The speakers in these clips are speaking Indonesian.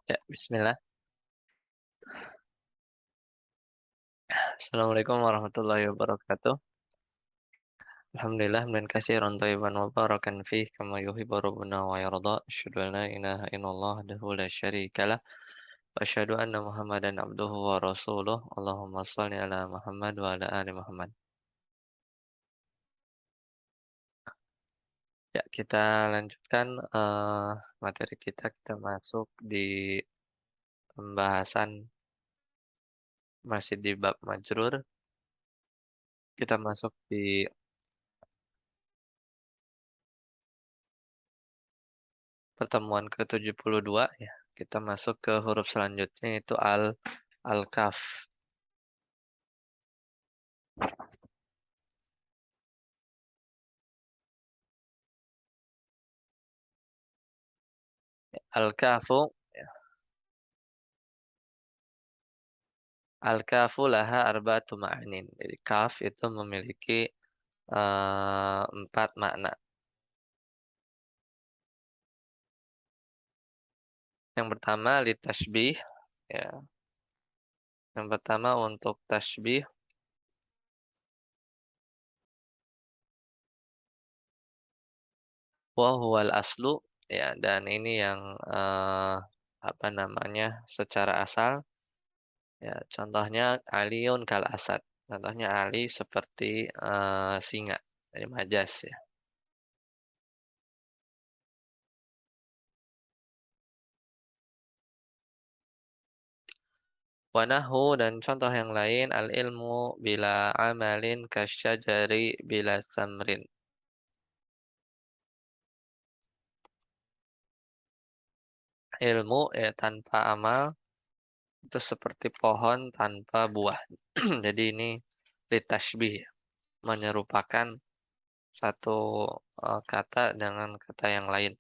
Ya, bismillah. Assalamualaikum warahmatullahi wabarakatuh. Alhamdulillah hamdan katsiran thayyiban mubarakan fih kama yuhibbu rabbuna wa yarda. Asyhadu an la ilaha illallah wahdahu la syarikalah wa asyhadu anna Muhammadan abduhu wa rasuluh. Allahumma shalli ala Muhammad wa ala ali Muhammad. Ya, kita lanjutkan materi kita. Kita masuk di pembahasan masih di bab majrur. Kita masuk di pertemuan ke-72 ya. Kita masuk ke huruf selanjutnya yaitu al-kaf. Al-kafu al-kafu laha arba'atu ma'anin. Jadi kaf itu memiliki 4 makna. Yang pertama litasbih ya. Yang pertama untuk tasbih wa huwal aslu ya, dan ini yang apa namanya secara asal ya, contohnya Aliun kal asad. Contohnya Ali seperti singa. Dari majas ya. Wanahu dan contoh yang lain al-ilmu bila amalin kasyajari bila samrin. Ilmu ya tanpa amal itu seperti pohon tanpa buah. Jadi ini litashbih ya, menyerupakan satu kata dengan kata yang lain.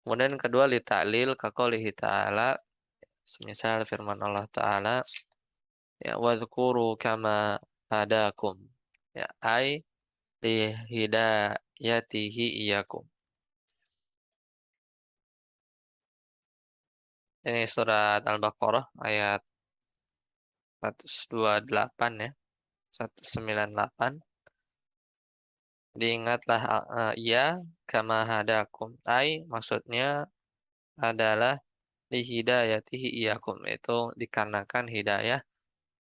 Kemudian yang kedua litaklil kaqoulihi ta'ala, semisal firman Allah Ta'ala ya wadhkuru kama hadakum ya ai li hidayatihi iyyakum. Ini surat Al-Baqarah ayat 128 ya, 198. Diingatlah ia kama hadakum. Ai maksudnya adalah lihidayatihi iyyakum. Itu dikarenakan hidayah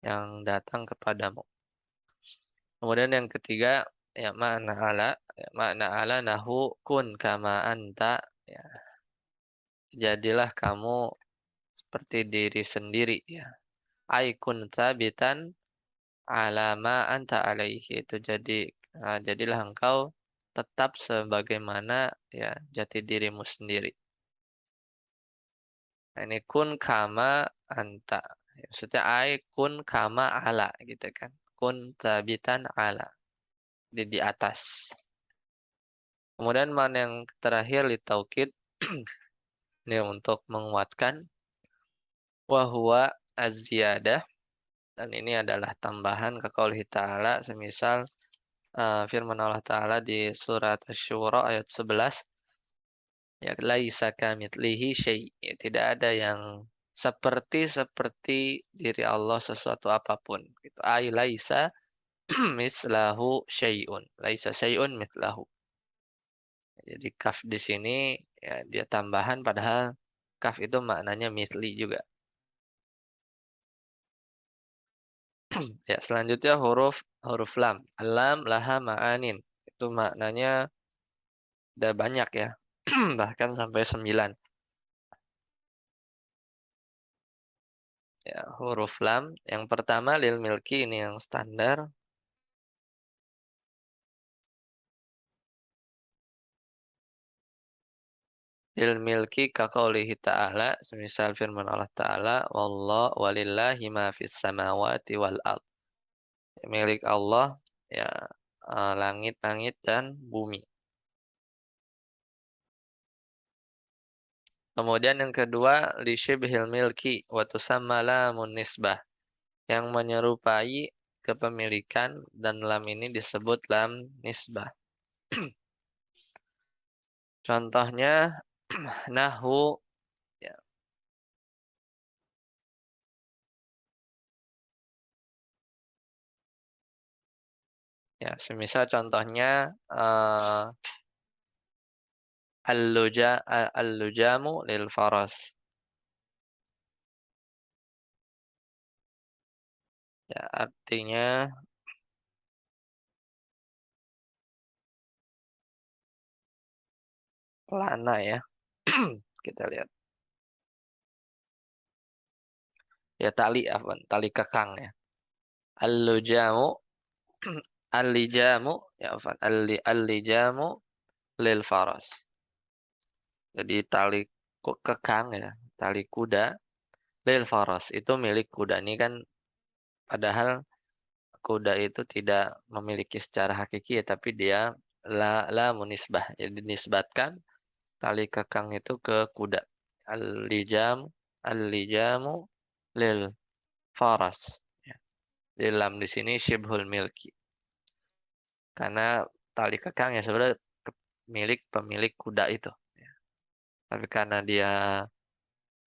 yang datang kepadamu. Kemudian yang ketiga ya makna ala, ya, makna ala nahu kun kama anta ya. Jadilah kamu seperti diri sendiri ya. Ai kun sabitan alama anta alaihi, itu jadilah engkau tetap sebagaimana ya jati dirimu sendiri. Nah, ini kun kama anta. Ya, maksudnya ai kun kama ala gitu kan. Kun tabitan ala di atas. Kemudian mana yang terakhir li taukid ini untuk menguatkan wa huwa az-ziyadah, dan ini adalah tambahan ke qaulih ta'ala semisal firman Allah Ta'ala di surat Asy-Syura ayat 11, ya laisa kamitslihi syai', ya, tidak ada yang seperti diri Allah sesuatu apapun gitu. Ai laisa mislahu syai'un. Laisa syai'un mislahu. Jadi kaf di sini ya dia tambahan padahal kaf itu maknanya misli juga. Ya, selanjutnya huruf huruf lam. Lam laha ma'anin. Itu maknanya udah banyak ya. Bahkan sampai 9. Ya, huruf lam. Yang pertama lil milki, ini yang standar. Lil milki ka qaulihi ta'ala, semisal firman Allah Ta'ala, walillahi ma fis samawati wal ard. Milik Allah ya langit-langit dan bumi. Kemudian yang kedua li syibhil milki wa tusamma lamun nisbah, yang menyerupai kepemilikan, dan lam ini disebut lam nisbah. Contohnya nahu ya, Ya, semisal contohnya al-lujamu lil faras. Ya, artinya pelana ya. Kita lihat. Ya tali afwan, tali kekang ya. Al-lujamu al-lijamu ya afwan, al-lijamu lil faras. Jadi tali kekang ya, tali kuda lil faras itu milik kuda. Ini kan padahal kuda itu tidak memiliki secara hakiki ya, tapi dia la munisbah. Jadi dinisbatkan tali kekang itu ke kuda. Al-lijam al-lijamu lil faras. Ya. Dalam di sini syibhul milki. Karena tali kekang ya sebenarnya milik pemilik kuda itu. Ya. Tapi karena dia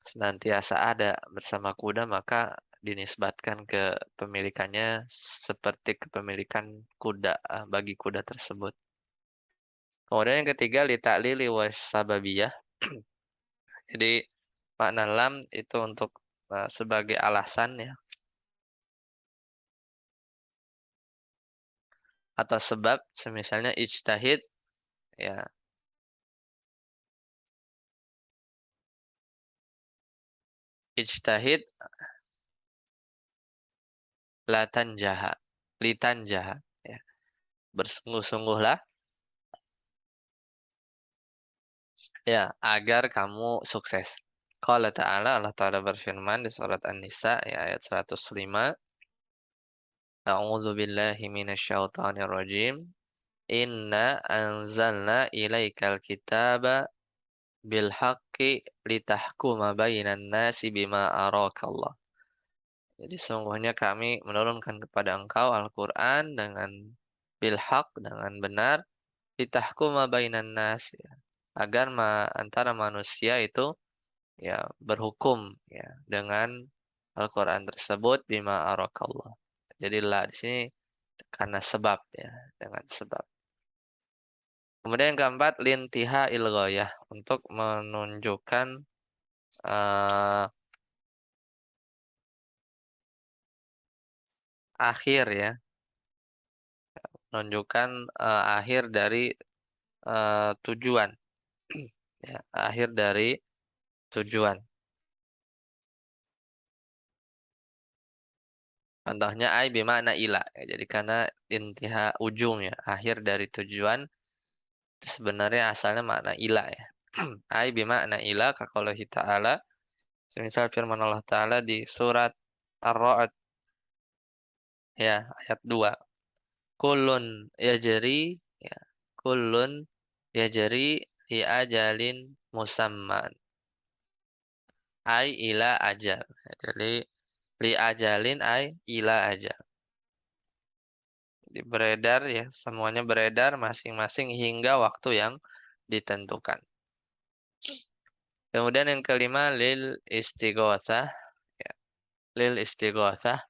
senantiasa ada bersama kuda, maka dinisbatkan ke pemilikannya seperti kepemilikan kuda bagi kuda tersebut. Kemudian yang ketiga litaklili wasababiyah. Jadi makna lam itu untuk sebagai alasan ya atau sebab semisalnya ijtahid ya ijtahid la tanjaha litanjaha ya bersungguh-sungguhlah ya agar kamu sukses. Qala ta'ala Allah Ta'ala berfirman di surat An-Nisa ya ayat 105 A'udzu billahi minasyaitonir rajim Inna anzalna ilaikal kitaba bil haqqi litahkuma bainan nasi bima arakallah. Jadi sungguhnya kami menurunkan kepada engkau Al-Qur'an dengan bil haq dengan benar litahkuma bainan nas ya. Agar antara manusia itu ya berhukum ya dengan Al-Qur'an tersebut bima arakallah. Jadi la di sini karena sebab ya, dengan sebab. Kemudian yang keempat lintiha ilgoyah untuk menunjukkan eh, akhir ya, menunjukkan akhir dari tujuan ya, akhir dari tujuan. Contohnya ai bermakna ila. Ya, jadi karena intiha ujung ya, akhir dari tujuan itu sebenarnya asalnya makna ila ya. Ai bermakna ila kaqoulihi ta'ala. Semisal firman Allah Ta'ala di surat Ar-Ra'd ya ayat 2. Kullun yajri ya. Kullun yajri li ajalin musamman. Ai ila ajal. Jadi li ajalin ai ila ajal. Jadi beredar ya, semuanya beredar masing-masing hingga waktu yang ditentukan. Kemudian yang kelima lil istighosah ya, lil istighosah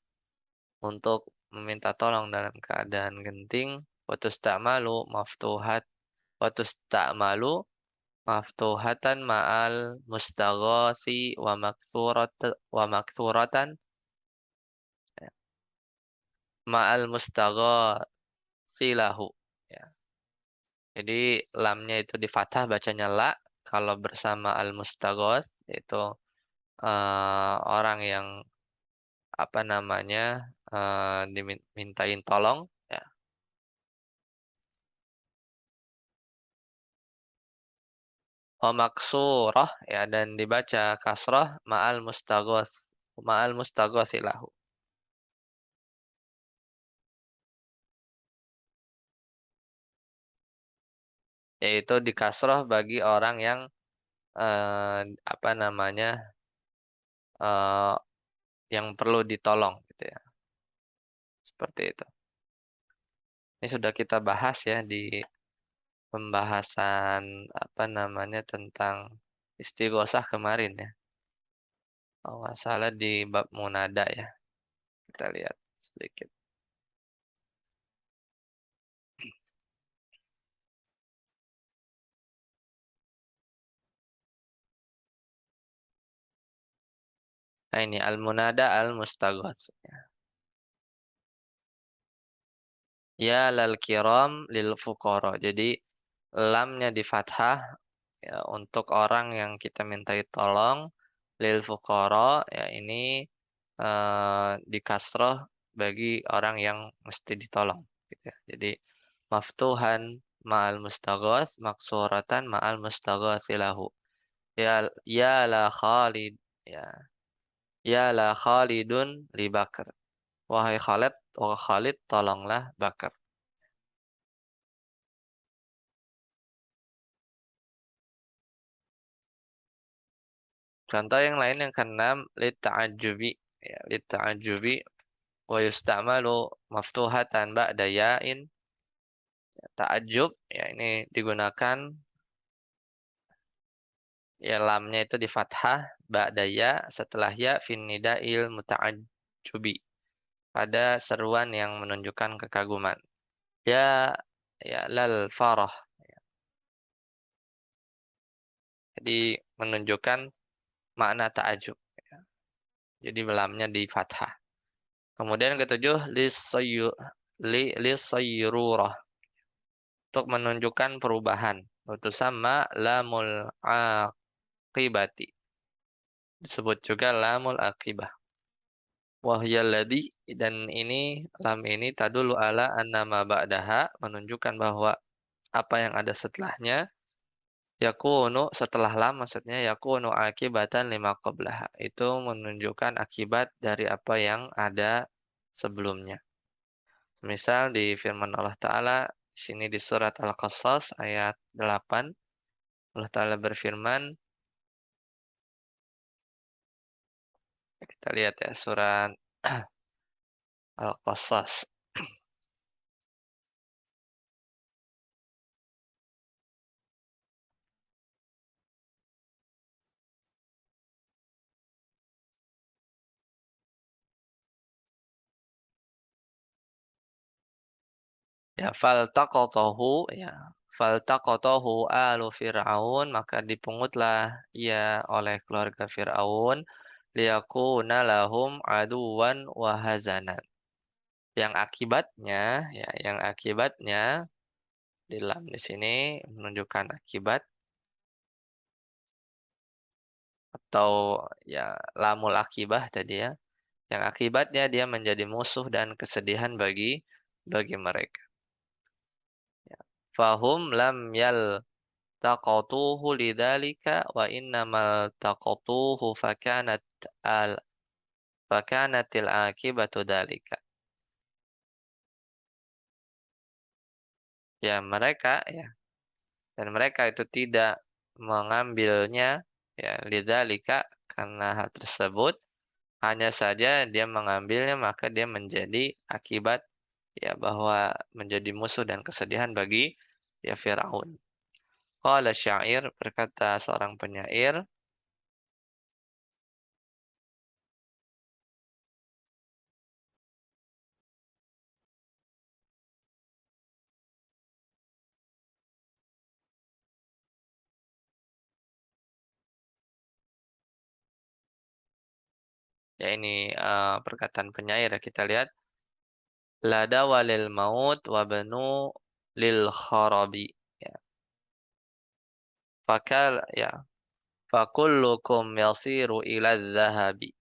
untuk meminta tolong dalam keadaan genting. Watusta'malu maftuhat watusta'malu maftuhatan ma'al mustaghathi wa maksuratan ma'al mustaghathi lahu. Ya. Jadi lamnya itu di fathah bacanya la kalau bersama al mustaghath yaitu orang yang apa namanya dimintain tolong ya. Wa maksurah ya dan dibaca kasrah ma'al mustaghathi lahu. Yaitu di kasrah bagi orang yang apa namanya eh, yang perlu ditolong gitu ya. Seperti itu. Ini sudah kita bahas ya di pembahasan apa namanya tentang istighosah kemarin ya. Kalau nggak salah di bab munada ya. Kita lihat sedikit. Nah, ini al-munada al-mustaghath. Ya lal kiram lil fuqara. Jadi lamnya di fathah ya, untuk orang yang kita mintai tolong, lil fuqara ya ini di kasroh bagi orang yang mesti ditolong gitu ya. Jadi maftuhan ma'al mustaghath, maksuratan ma'al mustaghathi lahu. Ya la Khalid ya. Ya la Khalidun li Bakr. Wahai Khalid, tolonglah Bakar. Contoh yang lain yang keenam, litta'ajubi. Ya, litta'ajubi wa yusta'malu maftuhatan ba'da ya'in. Ta'ajub, ya ini digunakan, ya lamnya itu di fathah, ba'da ya, setelah ya, fin nida'il muta'ajubi. Pada seruan yang menunjukkan kekaguman. Ya, ya lal farah. Jadi menunjukkan makna ta'ajub. Jadi lamnya di fathah. Kemudian ketujuh, lisayyururah. Untuk menunjukkan perubahan. Itu sama lamul aqibati. Disebut juga lamul aqibah. Wahyalladzi dan ini lam ini tadulu ala annama ba'daha menunjukkan bahwa apa yang ada setelahnya yakunu setelah lam maksudnya yakunu akibatan lima qablaha. Itu menunjukkan akibat dari apa yang ada sebelumnya. Misal di firman Allah Ta'ala di sini di surat Al-Qasas ayat 8 Allah Ta'ala berfirman, kita lihat ya surat Al-Qasas. Ya faltaqatahu ya faltaqatahu alu Fir'aun maka dipungutlah ia oleh keluarga Fir'aun liyakuna lahum aduwan wa hazanan. Yang akibatnya di sini menunjukkan akibat atau ya lamul akibah tadi ya. Yang akibatnya dia menjadi musuh dan kesedihan bagi mereka. Ya. Fahum lam yaltaqatuhu lidzalika wa innamal taqatuhu fakanatil akibatu dzalika. Ya dan mereka itu tidak mengambilnya ya lidzalika karena hal tersebut hanya saja dia mengambilnya maka dia menjadi akibat ya bahwa menjadi musuh dan kesedihan bagi ya Firaun. Qala syair berkata seorang penyair, ya ini perkataan penyair ya kita lihat la dawa lil maut wa banu lil kharabi. Ya. Ya fakullukum yasiru ila dhahabi.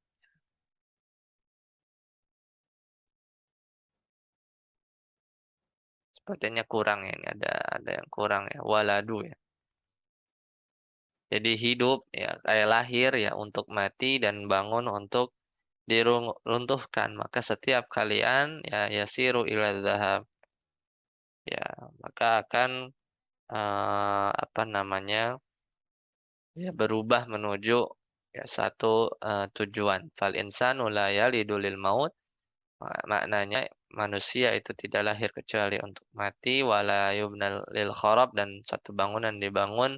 Sepertinya kurang ya ini ada yang kurang ya waladu ya. Jadi hidup ya kayak lahir ya untuk mati dan bangun untuk diruntuhkan. Maka setiap kalian ya yasiru ila dhahab ya maka akan apa namanya ya berubah menuju ya satu tujuan. Fal insanu la yalidu lil maut. Maknanya manusia itu tidak lahir kecuali untuk mati wala yubnal lil kharab dan satu bangunan dibangun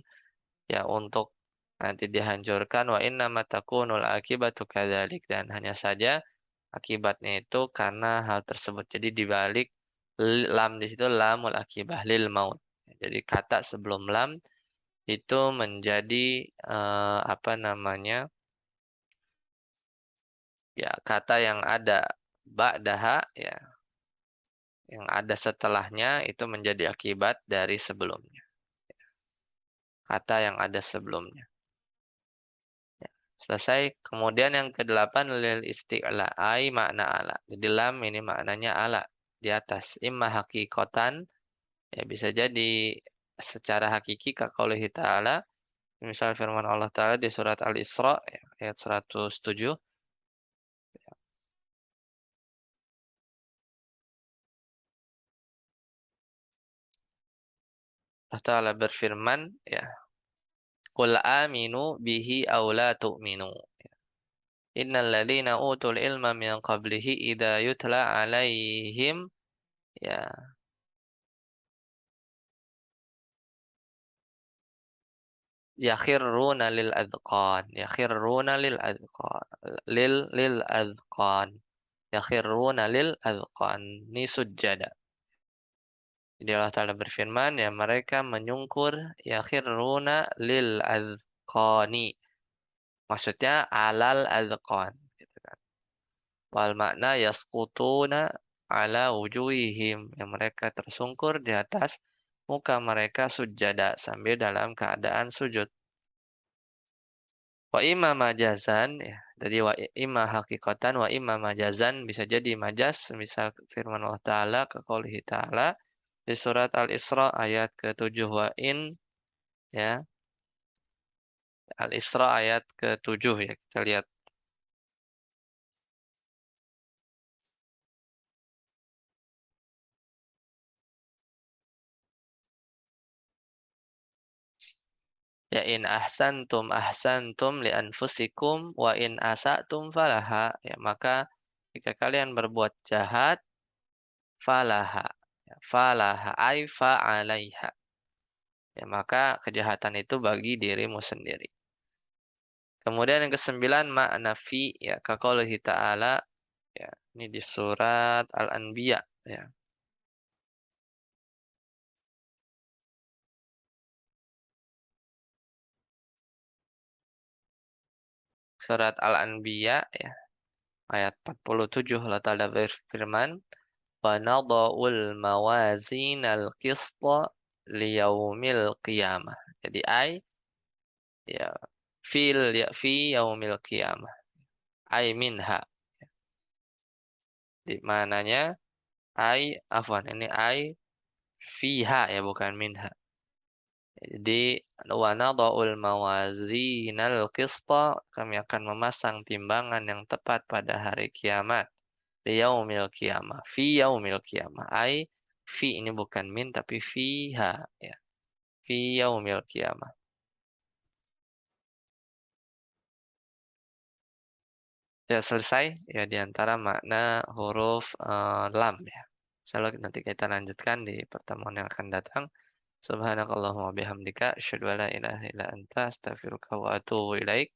ya untuk nanti dihancurkan wa inna matakunul akibatu kadzalik dan hanya saja akibatnya itu karena hal tersebut. Jadi dibalik lam di situ lamul akibah lil maut. Jadi kata sebelum lam itu menjadi apa namanya Ya, kata yang ada ba'daha ya, yang ada setelahnya itu menjadi akibat dari sebelumnya. Kata yang ada sebelumnya. Selesai. Kemudian yang kedelapan lil isti'la, ai makna ala. Jadi lam ini maknanya ala, di atas. Imma hakikotan, ya bisa jadi secara hakiki ka qaulihi ta'ala. Misal firman Allah Ta'ala di surat Al-Isra ya, ayat 107. Allah Ta'ala berfirman ya, Qul aminu bihi aw la tu'minu. Innal ladzina utul ilma min qablihi idza yutla alaihim ya yakhruna lil adqan yakhruna lil adqan ni sujada. Jadi Allah Ta'ala berfirman ya mereka menyungkur yakhruna lil adqani. Maksudnya alal adqan gitu kan. Wal makna yasqutuna ala wujuhihim yang mereka tersungkur di atas muka mereka sujada sambil dalam keadaan sujud. Wa imma majazan ya. Jadi wa imma hakikatan wa imma majazan bisa jadi majaz misal firman Allah Ta'ala ke qoulihi Ta'ala di surat Al-Isra ayat ke-7 wa in ya. Al-Isra ayat ke-7 ya. Kita lihat ya in ahsantum li anfusikum wa in asatum falaha ya maka jika kalian berbuat jahat falaha ya, falaha ai fa'alaiha ya maka kejahatan itu bagi dirimu sendiri. Kemudian yang kesembilan makna fi ya kaqaulihi ta'ala ya ini di surat Al-Anbiya ya. Surat Al-Anbiya ya ayat 47 Allah Ta'ala berfirman wa nadha'ul mawazinal qista liyaumil qiyamah. Jadi ya fi yaumil qiyamah. Ai minha. Di mananya afwan ini fiha ya bukan minha. Jadi wa nadha'ul mawazinal qista kami akan memasang timbangan yang tepat pada hari kiamat. Yaumil qiyamah. Fi yaumil qiyamah. Fi ini bukan min tapi fiha ya. Fi yaumil qiyamah. Ya selesai ya di antara makna huruf lam ya. Insyaallah nanti kita lanjutkan di pertemuan yang akan datang. Subhanakallahumma bihamdika asyhadu an la ilaha illa anta astaghfiruka wa atubu ilaik.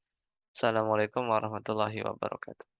Assalamualaikum warahmatullahi wabarakatuh.